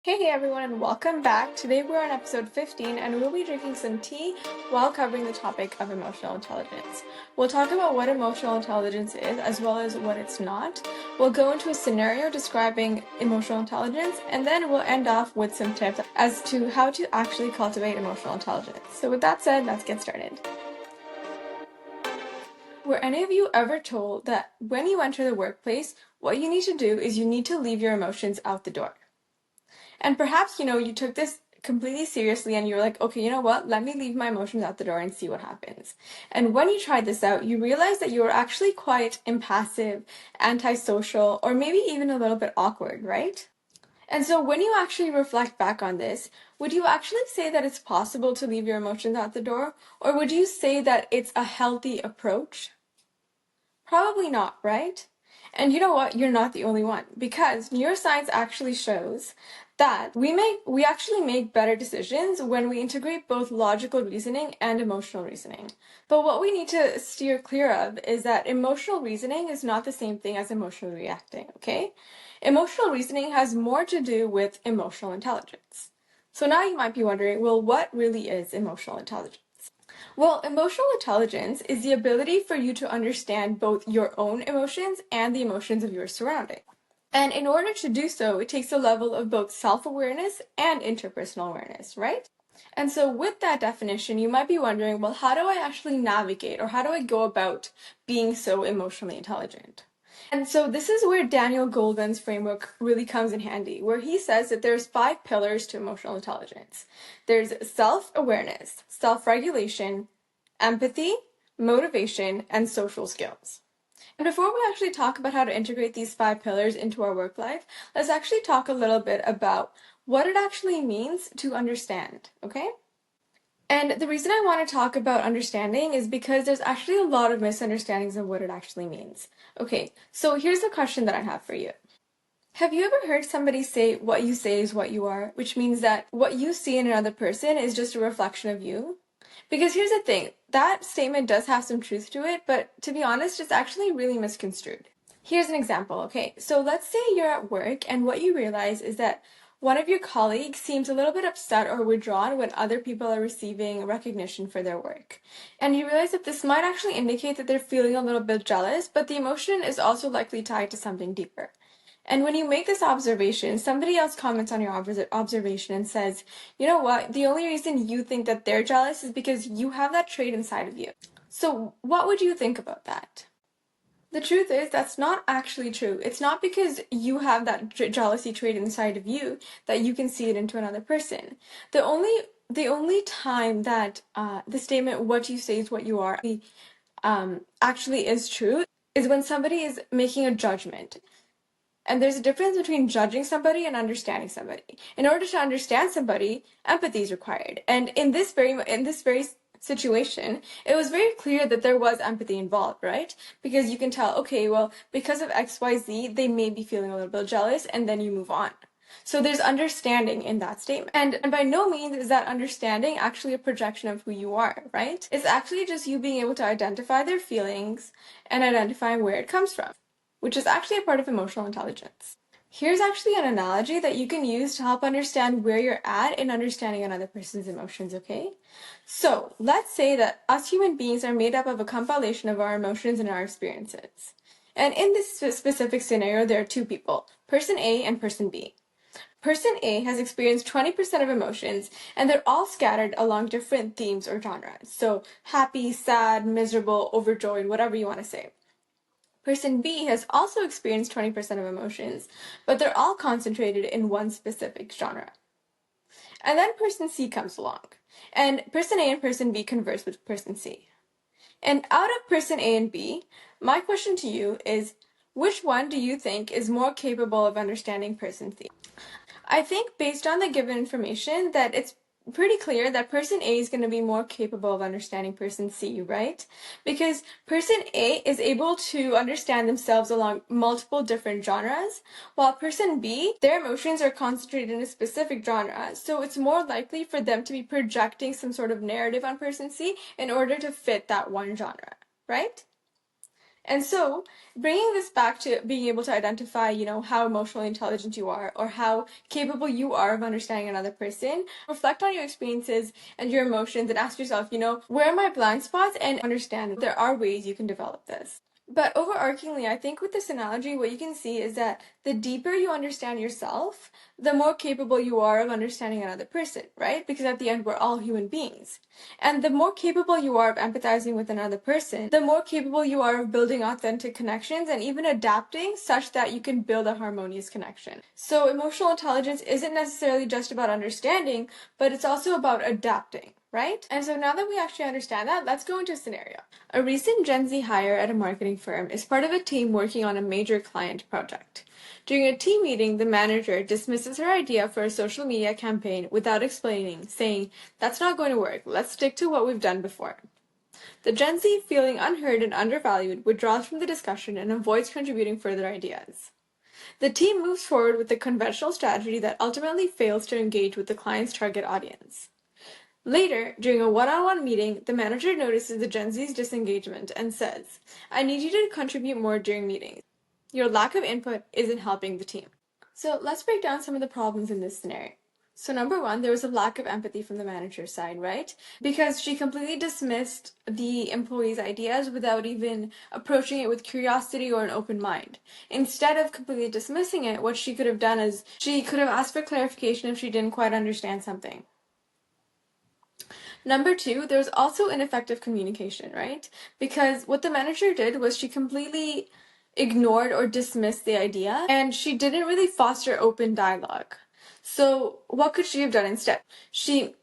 Hey everyone, and welcome back. Today we're on episode 15, and we'll be drinking some tea while covering the topic of emotional intelligence. We'll talk about what emotional intelligence is, as well as what it's not. We'll go into a scenario describing emotional intelligence, and then we'll end off with some tips as to how to actually cultivate emotional intelligence. So with that said, let's get started. Were any of you ever told that when you enter the workplace, what you need to do is you need to leave your emotions out the door? And perhaps, you took this completely seriously and you're like, okay, you know what? Let me leave my emotions out the door and see what happens. And when you tried this out, you realized that you were actually quite impassive, antisocial, or maybe even a little bit awkward, right? And so when you actually reflect back on this, would you actually say that it's possible to leave your emotions out the door? Or would you say that it's a healthy approach? Probably not, right? And you know what? You're not the only one, because neuroscience actually shows that we actually make better decisions when we integrate both logical reasoning and emotional reasoning. But what we need to steer clear of is that emotional reasoning is not the same thing as emotional reacting, okay? Emotional reasoning has more to do with emotional intelligence. So now you might be wondering, well, what really is emotional intelligence? Well, emotional intelligence is the ability for you to understand both your own emotions and the emotions of your surroundings. And in order to do so, it takes a level of both self-awareness and interpersonal awareness, right? And so with that definition, you might be wondering, well, how do I actually navigate, or how do I go about being so emotionally intelligent? And so this is where Daniel Goleman's framework really comes in handy, where he says that there's 5 pillars to emotional intelligence. There's self-awareness, self-regulation, empathy, motivation, and social skills. And before we actually talk about how to integrate these 5 pillars into our work life, let's actually talk a little bit about what it actually means to understand, okay? And the reason I want to talk about understanding is because there's actually a lot of misunderstandings of what it actually means. Okay, so here's the question that I have for you. Have you ever heard somebody say, what you say is what you are, which means that what you see in another person is just a reflection of you? Because here's the thing, that statement does have some truth to it, but to be honest, it's actually really misconstrued. Here's an example, okay? So let's say you're at work and what you realize is that one of your colleagues seems a little bit upset or withdrawn when other people are receiving recognition for their work. And you realize that this might actually indicate that they're feeling a little bit jealous, but the emotion is also likely tied to something deeper. And when you make this observation, somebody else comments on your observation and says, you know what, the only reason you think that they're jealous is because you have that trait inside of you. So what would you think about that? The truth is, that's not actually true. It's not because you have that jealousy trait inside of you that you can see it into another person. The only time that the statement "what you say is what you are" actually is true is when somebody is making a judgment. And there's a difference between judging somebody and understanding somebody. In order to understand somebody, empathy is required. And in this very situation, it was very clear that there was empathy involved, right? Because you can tell, okay, well, because of XYZ, they may be feeling a little bit jealous, and then you move on. So there's understanding in that statement. And by no means is that understanding actually a projection of who you are, right? It's actually just you being able to identify their feelings and identifying where it comes from, which is actually a part of emotional intelligence. Here's actually an analogy that you can use to help understand where you're at in understanding another person's emotions, okay? So, let's say that us human beings are made up of a compilation of our emotions and our experiences. And in this specific scenario, there are 2 people, person A and person B. Person A has experienced 20% of emotions, and they're all scattered along different themes or genres. So, happy, sad, miserable, overjoyed, whatever you want to say. Person B has also experienced 20% of emotions, but they're all concentrated in one specific genre. And then person C comes along, and person A and person B converse with person C. And out of person A and B, my question to you is, which one do you think is more capable of understanding person C? I think based on the given information that it's pretty clear that person A is going to be more capable of understanding person C, right? Because person A is able to understand themselves along multiple different genres, while person B, their emotions are concentrated in a specific genre, so it's more likely for them to be projecting some sort of narrative on person C in order to fit that one genre, right? And so, bringing this back to being able to identify, how emotionally intelligent you are or how capable you are of understanding another person, reflect on your experiences and your emotions and ask yourself, where are my blind spots, and understand there are ways you can develop this. But overarchingly, I think with this analogy, what you can see is that the deeper you understand yourself, the more capable you are of understanding another person, right? Because at the end, we're all human beings. And the more capable you are of empathizing with another person, the more capable you are of building authentic connections and even adapting such that you can build a harmonious connection. So emotional intelligence isn't necessarily just about understanding, but it's also about adapting, right? And so now that we actually understand that, let's go into a scenario. A recent Gen Z hire at a marketing firm is part of a team working on a major client project. During a team meeting, the manager dismisses her idea for a social media campaign without explaining, saying, "That's not going to work. Let's stick to what we've done before." The Gen Z, feeling unheard and undervalued, withdraws from the discussion and avoids contributing further ideas. The team moves forward with a conventional strategy that ultimately fails to engage with the client's target audience. Later, during a one-on-one meeting, the manager notices the Gen Z's disengagement and says, "I need you to contribute more during meetings. Your lack of input isn't helping the team." So let's break down some of the problems in this scenario. So number one, there was a lack of empathy from the manager's side, right? Because she completely dismissed the employee's ideas without even approaching it with curiosity or an open mind. Instead of completely dismissing it, what she could have done is she could have asked for clarification if she didn't quite understand something. Number two, there's also ineffective communication, right? Because what the manager did was she completely ignored or dismissed the idea, and she didn't really foster open dialogue. So what could she have done instead? She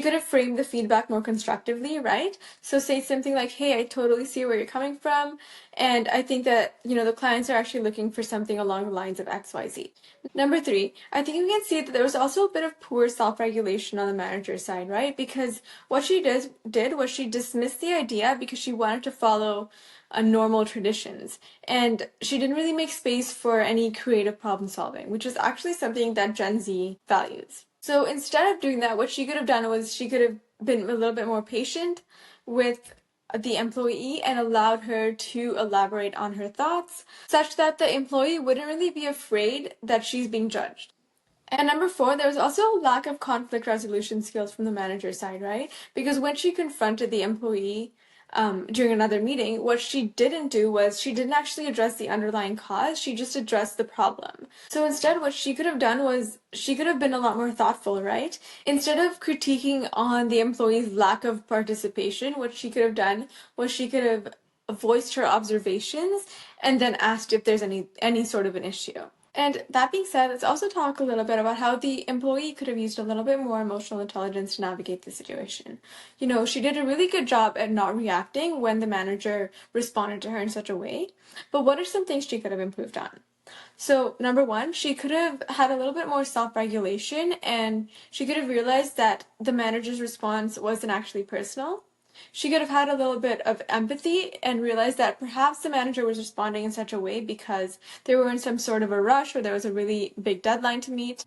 could have framed the feedback more constructively, right? So say something like, "Hey, I totally see where you're coming from, and I think that, the clients are actually looking for something along the lines of XYZ." Number three, I think you can see that there was also a bit of poor self-regulation on the manager's side, right? Because what she did was she dismissed the idea because she wanted to follow normal traditions. And she didn't really make space for any creative problem solving, which is actually something that Gen Z values. So instead of doing that, what she could have done was she could have been a little bit more patient with the employee and allowed her to elaborate on her thoughts such that the employee wouldn't really be afraid that she's being judged. And number four, there was also a lack of conflict resolution skills from the manager's side, right? Because when she confronted the employee during another meeting, what she didn't do was she didn't actually address the underlying cause, she just addressed the problem. So instead, what she could have done was she could have been a lot more thoughtful, right? Instead of critiquing on the employee's lack of participation, what she could have done was she could have voiced her observations and then asked if there's any sort of an issue. And that being said, let's also talk a little bit about how the employee could have used a little bit more emotional intelligence to navigate the situation. She did a really good job at not reacting when the manager responded to her in such a way. But what are some things she could have improved on? So, number one, she could have had a little bit more self-regulation, and she could have realized that the manager's response wasn't actually personal. She could have had a little bit of empathy and realized that perhaps the manager was responding in such a way because they were in some sort of a rush or there was a really big deadline to meet.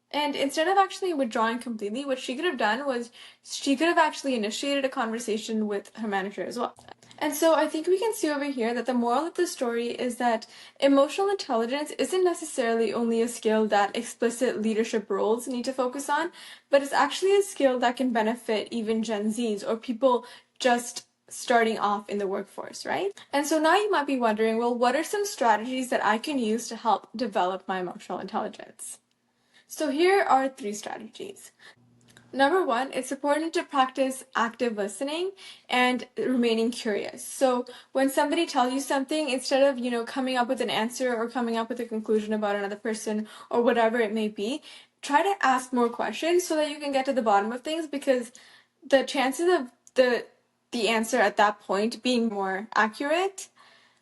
And instead of actually withdrawing completely, what she could have done was she could have actually initiated a conversation with her manager as well. And so I think we can see over here that the moral of the story is that emotional intelligence isn't necessarily only a skill that explicit leadership roles need to focus on, but it's actually a skill that can benefit even Gen Zs or people just starting off in the workforce, right? And so now you might be wondering, well, what are some strategies that I can use to help develop my emotional intelligence? So here are 3 strategies. Number one, it's important to practice active listening and remaining curious. So when somebody tells you something, instead of, coming up with an answer or coming up with a conclusion about another person or whatever it may be, try to ask more questions so that you can get to the bottom of things, because the chances of the answer at that point being more accurate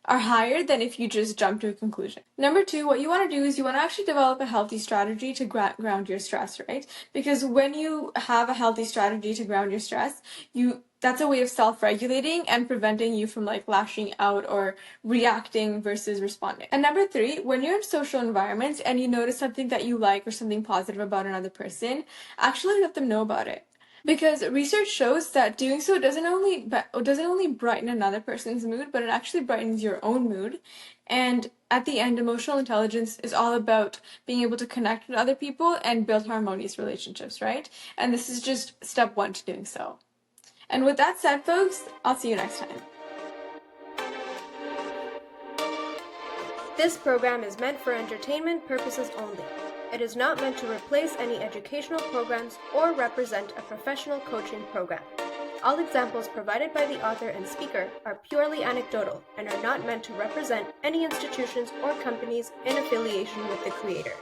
are higher than if you just jump to a conclusion. Number two, what you want to do is you want to actually develop a healthy strategy to ground your stress, right? Because when you have a healthy strategy to ground your stress, that's a way of self-regulating and preventing you from lashing out or reacting versus responding. And number three, when you're in social environments and you notice something that you like or something positive about another person, actually let them know about it. Because research shows that doing so doesn't only brighten another person's mood, but it actually brightens your own mood. And at the end, emotional intelligence is all about being able to connect with other people and build harmonious relationships, right? And this is just step one to doing so. And with that said, folks, I'll see you next time. This program is meant for entertainment purposes only. It is not meant to replace any educational programs or represent a professional coaching program. All examples provided by the author and speaker are purely anecdotal and are not meant to represent any institutions or companies in affiliation with the creator.